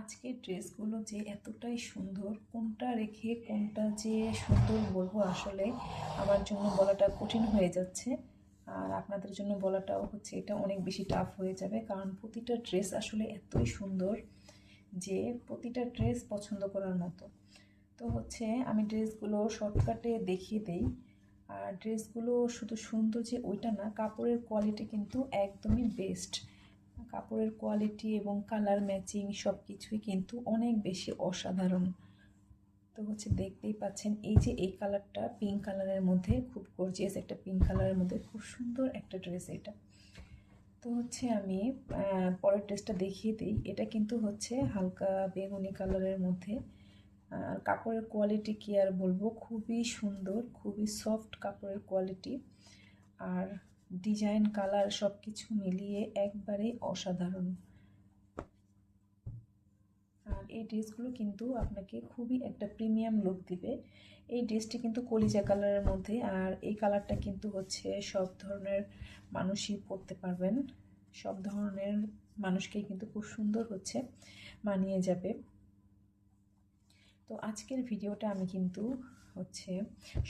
আজকের ড্রেসগুলো যে এতটাই সুন্দর, কোনটা রেখে কোনটা যে সুন্দর বলবো আসলে আমার জন্য বলাটা কঠিন হয়ে যাচ্ছে। আর আপনাদের জন্য বলাটাও হচ্ছে এটা অনেক বেশি টাফ হয়ে যাবে, কারণ প্রতিটা ড্রেস আসলে এতই সুন্দর যে প্রতিটা ড্রেস পছন্দ করার মতো। তো হচ্ছে আমি ড্রেসগুলো শর্টকাটে দেখিয়ে দেই। আর ড্রেসগুলো শুধু সুন্দর যে ওইটা না, কাপড়ের কোয়ালিটি কিন্তু একদমই বেস্ট। কাপড়ের কোয়ালিটি এবং কালার ম্যাচিং সব কিছুই কিন্তু অনেক বেশি অসাধারণ। তো হচ্ছে দেখতেই পাচ্ছেন, এই যে এই কালারটা পিঙ্ক কালারের মধ্যে, খুব গর্জিয়াস একটা পিঙ্ক কালারের মধ্যে খুব সুন্দর একটা ড্রেস এটা। তো হচ্ছে আমি পরের ড্রেসটা দেখিয়ে দিই। এটা কিন্তু হচ্ছে হালকা বেগুনি কালারের মধ্যে। আর কাপড়ের কোয়ালিটি কি আর বলবো, খুবই সুন্দর, খুবই সফট কাপড়ের কোয়ালিটি। আর ডিজাইন কালার সব কিছু মিলিয়ে একবারেই অসাধারণ। আর এই ড্রেসগুলো কিন্তু আপনাকে খুবই একটা প্রিমিয়াম লুক দিবে। এই ড্রেসটি কিন্তু কলিজা কালারের মধ্যে, আর এই কালারটা কিন্তু হচ্ছে সব ধরনের মানুষই পরতে পারবেন। সব ধরনের মানুষকেই কিন্তু খুব সুন্দর হচ্ছে মানিয়ে যাবে। তো আজকের ভিডিওটা আমি কিন্তু হচ্ছে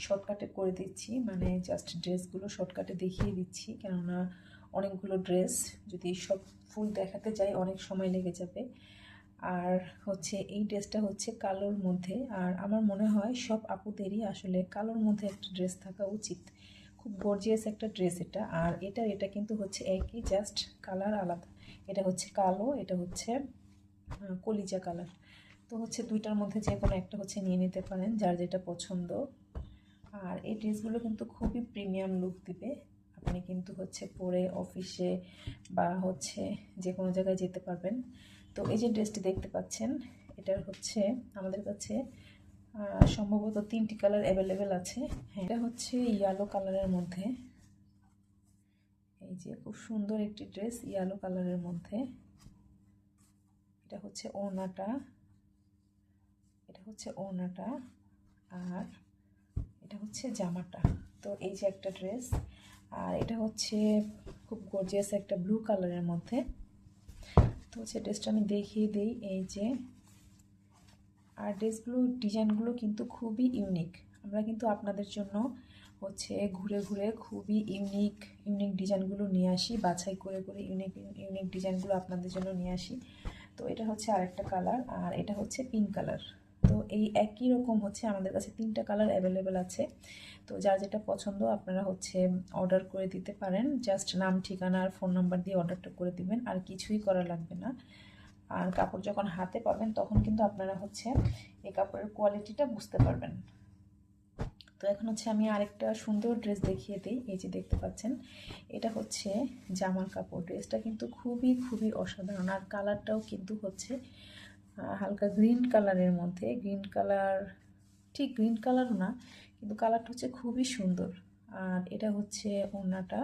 শর্টকাটে করে দিচ্ছি, মানে জাস্ট ড্রেসগুলো শর্টকাটে দেখিয়ে দিচ্ছি, কেননা অনেকগুলো ড্রেস যদি সব ফুল দেখাতে যাই অনেক সময় লেগে যাবে। আর হচ্ছে এই ড্রেসটা হচ্ছে কালোর মধ্যে, আর আমার মনে হয় সব আপুদেরই আসলে কালোর মধ্যে একটা ড্রেস থাকা উচিত। খুব গর্জিয়াস একটা ড্রেস এটা। আর এটা কিন্তু হচ্ছে একই, জাস্ট কালার আলাদা। এটা হচ্ছে কালো, এটা হচ্ছে কলিজা কালার। তো হচ্ছে দুইটার মধ্যে যে কোনো একটা হচ্ছে নিয়ে নিতে পারেন, যার যেটা পছন্দ। আর এই ড্রেসগুলো কিন্তু খুবই প্রিমিয়াম লুক দিবে। আপনি কিন্তু হচ্ছে পরে অফিসে বা হচ্ছে যে কোনো জায়গায় যেতে পারবেন। তো এই যে ড্রেসটি দেখতে পাচ্ছেন, এটার হচ্ছে আমাদের কাছে সম্ভবত 3টি কালার অ্যাভেলেবেল আছে। হ্যাঁ, এটা হচ্ছে ইয়েলো কালারের মধ্যে। এই যে খুব সুন্দর একটি ড্রেস ইয়েলো কালারের মধ্যে। এটা হচ্ছে ওড়নাটা, এটা হচ্ছে ওড়নাটা, আর এটা হচ্ছে জামাটা। তো এই যে একটা ড্রেস, আর এটা হচ্ছে খুব গর্জিয়াস একটা ব্লু কালারের মধ্যে। তো হচ্ছে ড্রেসটা আমি দেখিয়ে দিই। এই যে, আর ড্রেসগুলো ডিজাইনগুলো কিন্তু খুবই ইউনিক। আমরা কিন্তু আপনাদের জন্য হচ্ছে ঘুরে ঘুরে খুবই ইউনিক ইউনিক ডিজাইনগুলো নিয়ে আসি, বাছাই করে করে ইউনিক ইউনিক ডিজাইনগুলো আপনাদের জন্য নিয়ে আসি। তো এটা হচ্ছে আরেকটা কালার, আর এটা হচ্ছে পিঙ্ক কালার। তো এই একই রকম হচ্ছে আমাদের কাছে 3টা কালার অ্যাভেলেবেল আছে। তো যার যেটা পছন্দ আপনারা হচ্ছে অর্ডার করে দিতে পারেন। জাস্ট নাম, ঠিকানা আর ফোন নাম্বার দিয়ে অর্ডারটা করে দিবেন, আর কিছুই করা লাগবে না। আর কাপড় যখন হাতে পাবেন তখন কিন্তু আপনারা হচ্ছে এই কাপড়ের কোয়ালিটিটা বুঝতে পারবেন। তো এখন হচ্ছে আমি আরেকটা সুন্দর ড্রেস দেখিয়ে দিই। এই যে দেখতে পাচ্ছেন, এটা হচ্ছে জামার কাপড়। ড্রেসটা কিন্তু খুবই খুবই অসাধারণ, আর কালারটাও কিন্তু হচ্ছে হালকা গ্রিন কালারের মধ্যে। গ্রিন কালার, ঠিক গ্রিন কালারও না, কিন্তু কালারটা হচ্ছে খুবই সুন্দর। আর এটা হচ্ছে ওড়নাটা,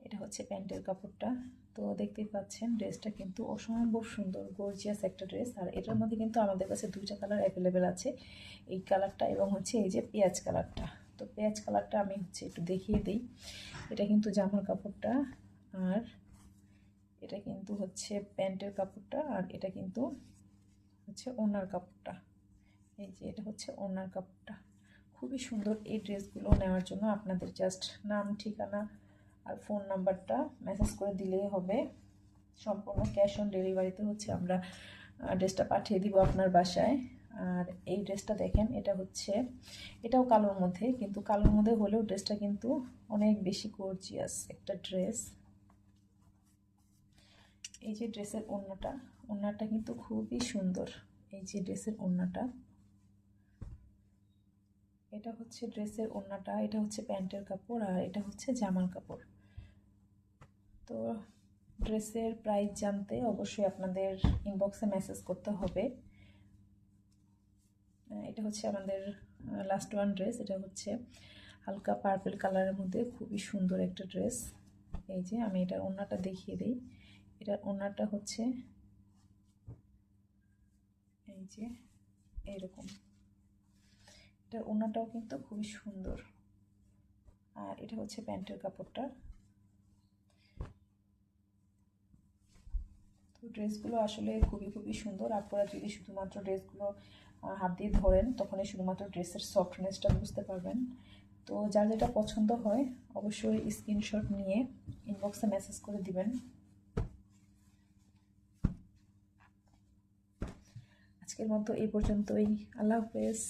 এটা হচ্ছে প্যান্টের কাপড়টা। তো দেখতেই পাচ্ছেন ড্রেসটা কিন্তু অসম্ভব সুন্দর, গর্জিয়াস একটা ড্রেস। আর এটার মধ্যে কিন্তু আমাদের কাছে 2টা কালার অ্যাভেলেবেল আছে, এই কালারটা এবং হচ্ছে এই যে পেঁয়াজ কালারটা। তো পেঁয়াজ কালারটা আমি হচ্ছে একটু দেখিয়ে দিই। এটা কিন্তু জামার কাপড়টা, আর এটা কিন্তু হচ্ছে প্যান্টের কাপড়টা, আর এটা কিন্তু হচ্ছে ওড়নার কাপড়টা। এই যে এটা হচ্ছে ওড়নার কাপড়টা। খুবই সুন্দর। এই ড্রেসগুলো নেওয়ার জন্য আপনাদের জাস্ট নাম, ঠিকানা আর ফোন নাম্বারটা মেসেজ করে দিলেই হবে। সম্পূর্ণ ক্যাশ অন ডেলিভারিতে হচ্ছে আমরা ড্রেসটা পাঠিয়ে দিব আপনার বাসায়। আর এই ড্রেসটা দেখেন, এটা হচ্ছে, এটাও কালোর মধ্যে, কিন্তু কালোর মধ্যে হলেও ড্রেসটা কিন্তু অনেক বেশি গর্জিয়াস একটা ড্রেস। এই যে ড্রেসের ওড়নাটা, ওড়নাটা কিন্তু খুবই সুন্দর। এই যে ড্রেসের ওড়নাটা, এটা হচ্ছে ড্রেসের ওড়নাটা, এটা হচ্ছে প্যান্টের কাপড়, আর এটা হচ্ছে জামার কাপড়। তো ড্রেসের প্রাইস জানতে অবশ্যই আপনাদের ইনবক্সে মেসেজ করতে হবে। এটা হচ্ছে আমাদের লাস্ট ওয়ান ড্রেস। এটা হচ্ছে হালকা পার্পল কালারের মধ্যে খুবই সুন্দর একটা ড্রেস। এই যে আমি এটার ওড়নাটা দেখিয়ে দিই। এটার ওড়নাটা হচ্ছে এই যে এইরকম। এটার ওড়নাটাও কিন্তু খুবই সুন্দর। আর এটা হচ্ছে প্যান্টের কাপড়টা। তো ড্রেসগুলো আসলে খুবই খুবই সুন্দর। আপনারা যদি শুধুমাত্র ড্রেসগুলো হাত দিয়ে ধরেন তখনই শুধুমাত্র ড্রেসের সফটনেসটা বুঝতে পারবেন। তো যার যেটা পছন্দ হয় অবশ্যই স্ক্রিনশট নিয়ে ইনবক্সে মেসেজ করে দিবেন। আজকের মতো এই পর্যন্তই। আল্লাহ হাফেজ।